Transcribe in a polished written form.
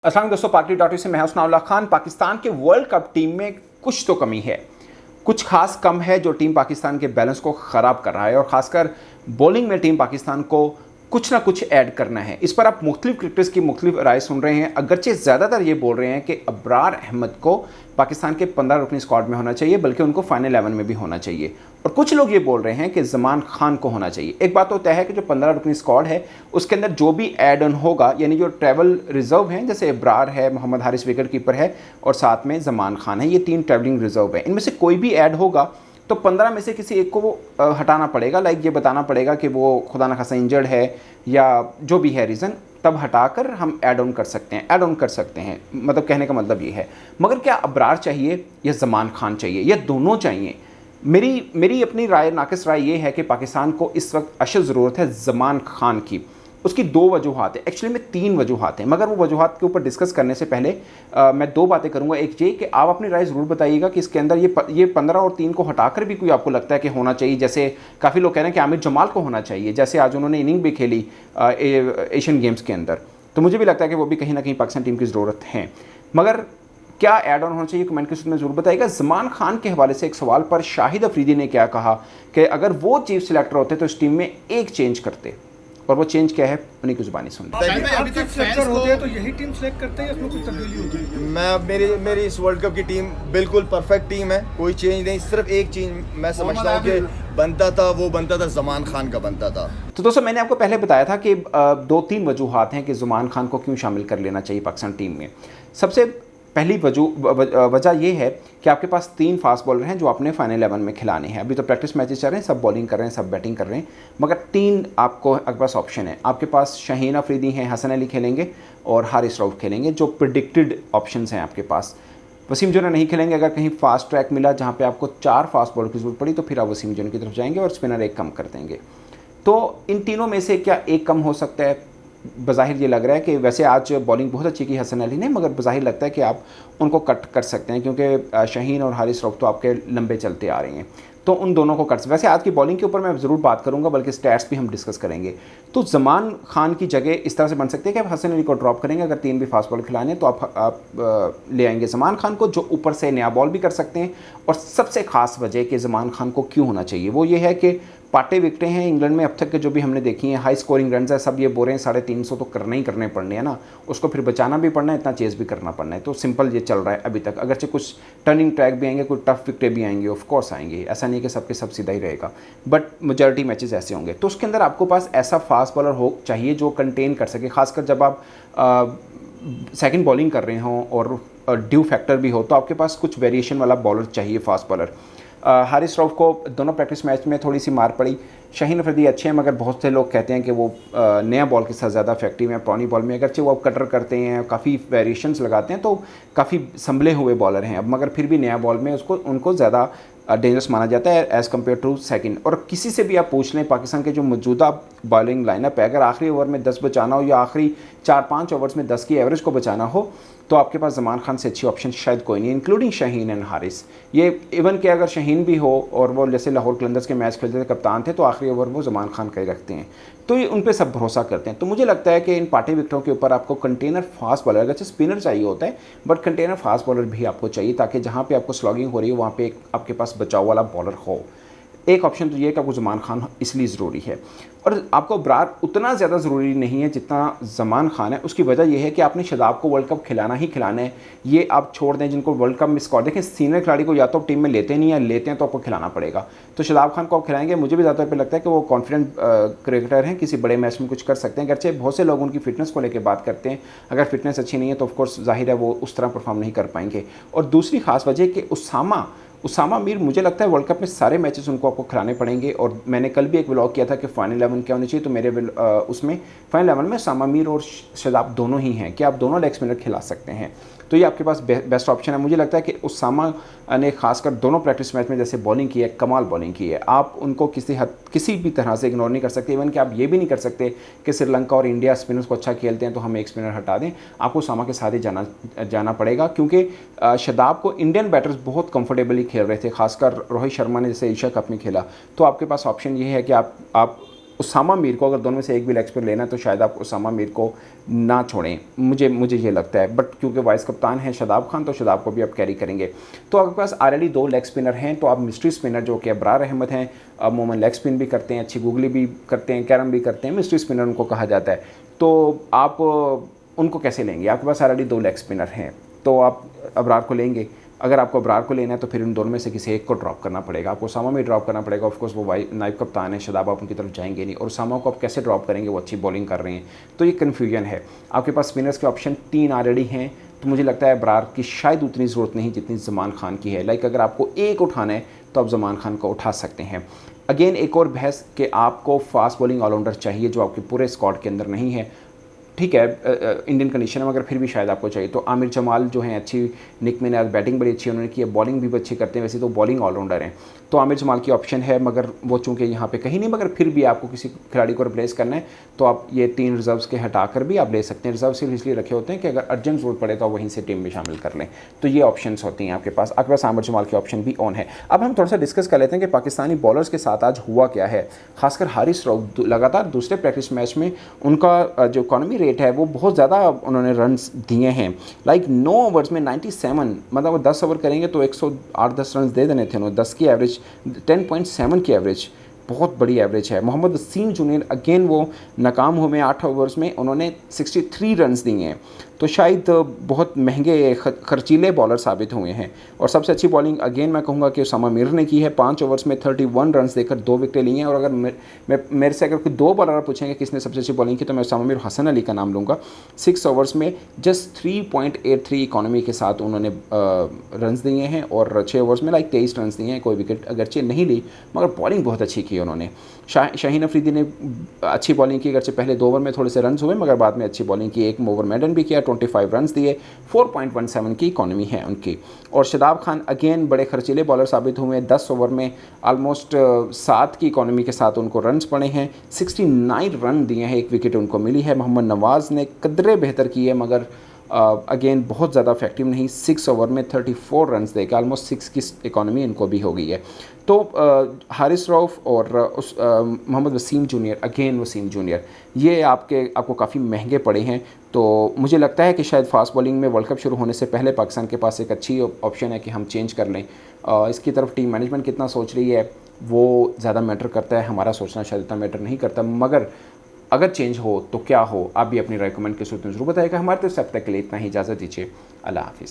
अस्सलाम दोस्तों, पाकिस्तान से मैं हसन खान। पाकिस्तान के वर्ल्ड कप टीम में कुछ तो कमी है, कुछ खास कम है जो टीम पाकिस्तान के बैलेंस को ख़राब कर रहा है और ख़ासकर बॉलिंग में टीम पाकिस्तान को कुछ ना कुछ ऐड करना है। इस पर आप मुख्तलिफ क्रिकेटर्स की मुख्तलिफ राय सुन रहे हैं। अगरचे ज़्यादातर ये बोल रहे हैं कि अबरार अहमद को पाकिस्तान के 15 रुकनी स्क्वाड में होना चाहिए, बल्कि उनको फाइनल 11 में भी होना चाहिए। और कुछ लोग ये बोल रहे हैं कि ज़मान खान को होना चाहिए। एक बात तो तय है कि जो 15 रुकनी स्क्वाड है उसके अंदर जो भी ऐड ऑन होगा, यानी जो ट्रैवल रिजर्व हैं, जैसे अबरार है, मोहम्मद हारिस विकेट कीपर है और साथ में ज़मान खान है, ये 3 ट्रैवलिंग रिजर्व है। इनमें से कोई भी ऐड होगा तो 15 में से किसी एक को वो हटाना पड़ेगा। लाइक ये बताना पड़ेगा कि वो खुदा न खासा इंजर्ड है या जो भी है रीज़न, तब हटाकर हम ऐड ऑन कर सकते हैं, ऐड ऑन कर सकते हैं। मतलब कहने का मतलब ये है। मगर क्या अबरार चाहिए या ज़मान खान चाहिए या दोनों चाहिए? मेरी अपनी राय, नाकिस राय ये है कि पाकिस्तान को इस वक्त अशद ज़रूरत है ज़मान खान की। उसकी 2 वजूहात है, एक्चुअली में 3 वजूहात हैं, मगर वो वजूहात के ऊपर डिस्कस करने से पहले मैं 2 बातें करूंगा। एक ये कि आप अपनी राय ज़रूर बताइएगा कि इसके अंदर ये 15 और 3 को हटाकर भी कोई आपको लगता है कि होना चाहिए। जैसे काफ़ी लोग कह रहे हैं कि आमिर जमाल को होना चाहिए, जैसे आज उन्होंने इनिंग भी खेली एशियन गेम्स के अंदर, तो मुझे भी लगता है कि वो भी कहीं ना कहीं पाकिस्तान टीम की ज़रूरत है। मगर क्या ऐड ऑन होना चाहिए, कमेंट के में ज़रूर बताइएगा। ज़मान खान के हवाले से एक सवाल पर शाहिद अफरीदी ने क्या कहा कि अगर वो चीफ सिलेक्टर होते तो इस टीम में एक चेंज करते, और वो चेंज क्या है उन्हीं की जुबानी सुन। अभी तक सिलेक्टर होते हैं तो यही टीम सिलेक्ट करते हैं, इसमें कुछ तब्दीली होती है? मेरी इस वर्ल्ड कप की टीम बिल्कुल परफेक्ट टीम है, कोई चेंज नहीं। सिर्फ एक चीज मैं समझता हूँ कि बनता था ज़मान खान का बनता था। तो दोस्तों, मैंने आपको पहले बताया था कि 2-3 वजूहात हैं कि ज़मान खान को क्यों शामिल कर लेना चाहिए पाकिस्तान टीम में। सबसे पहली वजह यह है कि आपके पास 3 फास्ट बॉलर हैं जो आपने फाइनल 11 में खिलाने हैं। अभी तो प्रैक्टिस मैचेस चल रहे हैं, सब बॉलिंग कर रहे हैं, सब बैटिंग कर रहे हैं, मगर 3 आपके पास ऑप्शन है। आपके पास शाहीन अफरीदी हैं, हसन अली खेलेंगे और हारिस रऊफ खेलेंगे, जो प्रिडिक्टेड ऑप्शंस हैं आपके पास। वसीम जोना नहीं खेलेंगे। अगर कहीं फास्ट ट्रैक मिला जहाँ पे आपको 4 फास्ट बॉलर की जरूरत पड़ी तो फिर आप वसीम जोना की तरफ जाएंगे और स्पिनर एक कम कर देंगे। तो इन तीनों में से क्या एक कम हो सकता है? बज़ाहिर ये लग रहा है कि वैसे आज बॉलिंग बहुत अच्छी की हसन अली ने, मगर बज़ाहिर लगता है कि आप उनको कट कर सकते हैं, क्योंकि शाहीन और हारिस रऊफ तो आपके लंबे चलते आ रहे हैं, तो उन दोनों को कट। वैसे आज की बॉलिंग के ऊपर मैं ज़रूर बात करूंगा, बल्कि स्टैट्स भी हम डिस्कस करेंगे। तो ज़मान खान की जगह इस तरह से बन सकते हैं कि आप हसन अली को ड्रॉप करेंगे। अगर 3 भी फास्ट बॉल खिलाने तो आप ले आएंगे ज़मान खान को, जो ऊपर से नया बॉल भी कर सकते हैं। और सबसे ख़ास वजह कि ज़मान खान को क्यों होना चाहिए वो ये है कि पाटे विकटें हैं इंग्लैंड में अब तक के जो भी हमने देखी हैं, हाई स्कोरिंग रन है, सब ये बोल रहे हैं 350 तो करने ही करने पड़ने हैं ना, उसको फिर बचाना भी पड़ना है, इतना चेज़ भी करना पड़ना है। तो सिंपल ये चल रहा है अभी तक। अगरचे कुछ टर्निंग ट्रैक भी आएंगे, कुछ टफ विकटें भी आएंगे, ऑफ कोर्स आएंगे, ऐसा नहीं कि सबके सब सीधा ही रहेगा, बट मेजॉरिटी मैचेस ऐसे होंगे। तो उसके अंदर आपको पास ऐसा फास्ट बॉलर हो चाहिए जो कंटेन कर सके, खासकर जब आप सेकंड बॉलिंग कर रहे हों और ड्यू फैक्टर भी हो, तो आपके पास कुछ वेरिएशन वाला बॉलर चाहिए, फास्ट बॉलर। हारिस रऊफ को दोनों प्रैक्टिस मैच में थोड़ी सी मार पड़ी। शाहीन अफरीदी अच्छे हैं, मगर बहुत से लोग कहते हैं कि वो नया बॉल के साथ ज़्यादा इफेक्टिव हैं। पुरानी बॉल में अगरचे वो अब कटर करते हैं, काफ़ी वेरिएशंस लगाते हैं, तो काफ़ी संभले हुए बॉलर हैं अब, मगर फिर भी नया बॉल में उनको ज़्यादा डेंजरस माना जाता है एज़ कम्पेयर टू सेकंड। और किसी से भी आप पूछ लें, पाकिस्तान के जो मौजूदा बॉलिंग लाइनअप है, अगर आखिरी ओवर में 10 बचाना हो या आखिरी 4-5 ओवर्स में 10 की एवरेज को बचाना हो, तो आपके पास ज़मान खान से अच्छी ऑप्शन शायद कोई नहीं, इंक्लूडिंग शाहीन एंड हारिस। ये इवन कि अगर शाहीन भी हो और वो जैसे लाहौर कलंदर्स के मैच खेलते थे, कप्तान थे, तो आखिरी ओवर वो ज़मान खान का ही रखते हैं, तो ये उन पे सब भरोसा करते हैं। तो मुझे लगता है कि इन पार्टी विकेटों के ऊपर आपको कंटेनर फास्ट बॉलर, अगर स्पिनर चाहिए होता है, बट कंटेनर फास्ट बॉलर भी आपको चाहिए, ताकि जहाँ पे आपको स्लॉगिंग हो रही है वहाँ पे आपके पास बचाव वाला बॉलर हो। एक ऑप्शन तो ये है कि आपको ज़मान खान इसलिए ज़रूरी है, और आपको अबरार उतना ज़्यादा ज़रूरी नहीं है जितना ज़मान खान है। उसकी वजह यह है कि आपने शादाब को वर्ल्ड कप खिलाना ही खिलाना है। ये आप छोड़ दें जिनको वर्ल्ड कप में स्कोर, देखें सीनियर खिलाड़ी को या तो टीम में लेते नहीं, या लेते हैं तो आपको खिलाना पड़ेगा। तो शादाब खान को आप खिलाएंगे, मुझे भी ज़्यादातर पे लगता है कि वो कॉन्फिडेंट क्रिकेटर हैं, किसी बड़े मैच में कुछ कर सकते हैं। अगरचे बहुत से लोग उनकी फिटनेस को लेकर बात करते हैं, अगर फिटनेस अच्छी नहीं है तो ऑफकोर्स जाहिर है वो उस तरह परफॉर्म नहीं कर पाएंगे। और दूसरी खास वजह कि उसामा मीर, मुझे लगता है वर्ल्ड कप में सारे मैचेस उनको आपको खिलाने पड़ेंगे। और मैंने कल भी एक व्लॉग किया था कि फाइनल 11 क्या होनी चाहिए, तो मेरे उसमें फाइनल 11 में उसामा मीर और शादाब दोनों ही हैं कि आप दोनों लेग स्पिनर खिला सकते हैं, तो ये आपके पास बेस्ट ऑप्शन है। मुझे लगता है कि उसामा ने खासकर दोनों प्रैक्टिस मैच में जैसे बॉलिंग की है, कमाल बॉलिंग की है, आप उनको किसी भी तरह से इग्नोर नहीं कर सकते। इवन कि आप ये भी नहीं कर सकते कि श्रीलंका और इंडिया स्पिनर्स को अच्छा खेलते हैं तो हम एक स्पिनर हटा दें, आपको उसामा के साथ ही जाना पड़ेगा, क्योंकि शादाब को इंडियन बैटर्स बहुत कंफर्टेबली खेल रहे थे, खासकर रोहित शर्मा ने जैसे एशिया कप में खेला। तो आपके पास ऑप्शन ये है कि आप उसामा मीर को, अगर दोनों में से एक भी लेग स्पिन लेना है तो शायद आप उसामा मीर को ना छोड़ें, मुझे ये लगता है। बट क्योंकि वाइस कप्तान है शादाब खान, तो शादाब को भी आप कैरी करेंगे। तो आपके पास ऑलरेडी 2 लेग स्पिनर हैं, तो आप मिस्ट्री स्पिनर जो कि अबरार अहमद हैं, अमूमन लेग स्पिन भी करते हैं, अच्छी गूगली भी करते हैं, कैरम भी करते हैं, मिस्ट्री स्पिनर उनको कहा जाता है। तो आप उनको कैसे लेंगे? आपके पास ऑलरेडी 2 लेग स्पिनर हैं, तो आप अबरार को लेंगे। अगर आपको अबरार को लेना है तो फिर इन दोनों में से किसी एक को ड्रॉप करना पड़ेगा। आपको उसामा में ड्रॉप करना पड़ेगा, ऑफकोर्स वो नाइब कप्तान है, शादाब आप उनकी तरफ जाएंगे नहीं, और उसामा को आप कैसे ड्रॉप करेंगे, वो अच्छी बॉलिंग कर रहे हैं, तो ये कन्फ्यूजन है। आपके पास स्पिनर्स के ऑप्शन 3 ऑलरेडी हैं, तो मुझे लगता है अबरार की शायद उतनी ज़रूरत नहीं जितनी ज़मान खान की है। लाइक अगर आपको एक उठाना है तो आप ज़मान खान को उठा सकते हैं। अगेन एक और बहस कि आपको फास्ट बॉलिंग ऑलराउंडर चाहिए जो आपके पूरे स्क्वाड के अंदर नहीं है। ठीक है, इंडियन कंडीशन में मगर फिर भी शायद आपको चाहिए। तो आमिर जमाल जो हैं अच्छी, निक मैंने बैटिंग बड़ी अच्छी उन्होंने की है, बॉलिंग भी अच्छी करते हैं, वैसे तो बॉलिंग ऑलराउंडर हैं, तो आमिर जमाल की ऑप्शन है, मगर वो चूँकि यहाँ पे कहीं नहीं, मगर फिर भी आपको किसी खिलाड़ी को रिप्लेस करना है तो आप ये 3 रिजर्व्स के हटाकर भी आप ले सकते हैं। रिजर्व सिर्फ इसलिए रखे होते हैं कि अगर अर्जेंट जरूरत पड़े तो आप वहीं से टीम में शामिल कर लें। तो ये ऑप्शन होती हैं आपके पास आमिर जमाल के ऑप्शन भी ऑन है। अब हम थोड़ा सा डिस्कस कर लेते हैं कि पाकिस्तानी बॉलर्स के साथ आज हुआ क्या है। खासकर हारिस रऊफ लगातार दूसरे प्रैक्टिस मैच में उनका जो इकॉनमी रेट है वो बहुत ज़्यादा उन्होंने रन्स दिए हैं। लाइक 9 ओवर्स में 97, मतलब वो 10 ओवर करेंगे तो 108-10 रन दे देने थे उन्होंने। 10 की एवरेज, 10.7 की एवरेज बहुत बड़ी एवरेज है। मोहम्मद वसीम जूनियर अगेन वो नाकाम हुए 8 ओवर्स में, उन्होंने 63 रन्स दिए हैं, तो शायद बहुत महंगे खर्चीले बॉलर साबित हुए हैं। और सबसे अच्छी बॉलिंग अगेन मैं कहूँगा कि उसामा मीर ने की है, 5 ओवर्स में 31 रन्स देकर 2 विकेटें ली हैं। और अगर मेरे से अगर कोई 2 बॉलर पूछेंगे किसने सबसे अच्छी बॉलिंग की तो मैं उसामा मीर, हसन अली का नाम लूँगा। 6 ओवर्स में जस्ट 3.83 इकॉनमी के साथ उन्होंने रन्स दिए हैं, और 6 ओवर्स में लाइक 23 रन्स दिए हैं। कोई विकेट अगरचे नहीं ली मगर बॉलिंग बहुत अच्छी की उन्होंने। शाहीन अफरीदी ने अच्छी बॉलिंग की, अगरचे पहले 2 ओवर में थोड़े से रन्स हुए मगर बाद में अच्छी बॉलिंग की, 1 ओवर मेडन भी किया, 25 रन्स दिए, 4.17 की इकॉनमी है उनकी। और शादाब खान अगेन बड़े खर्चीले बॉलर साबित हुए, 10 ओवर में ऑलमोस्ट 7 की इकॉनमी के साथ उनको रन्स पड़े हैं, 69 रन दिए हैं, 1 विकेट उनको मिली है। मोहम्मद नवाज़ ने कदरे बेहतर की है मगर अगेन बहुत ज़्यादा इफेक्टिव नहीं, 6 ओवर में 34 रन्स देकर ऑलमोस्ट 6 की इकॉनमी इनको भी हो गई है। तो हारिस रऊफ और Mohammad Wasim junior, again Wasim junior, ये आपको काफ़ी महंगे पड़े हैं। तो मुझे लगता है कि शायद फास्ट बॉलिंग में वर्ल्ड कप शुरू होने से पहले पाकिस्तान के पास एक अच्छी ऑप्शन है कि हम चेंज कर लें। इसकी तरफ टीम मैनेजमेंट कितना सोच रही है वो ज़्यादा मैटर करता है, हमारा सोचना शायद इतना मैटर नहीं करता। मगर अगर चेंज हो तो क्या हो, आप भी अपनी राय कमेंट के सूत्र में जरूर बताइएगा। हमारे तरफ से अब तक के लिए इतना ही, इजाज़त दीजिए, अल्लाह हाफिज़।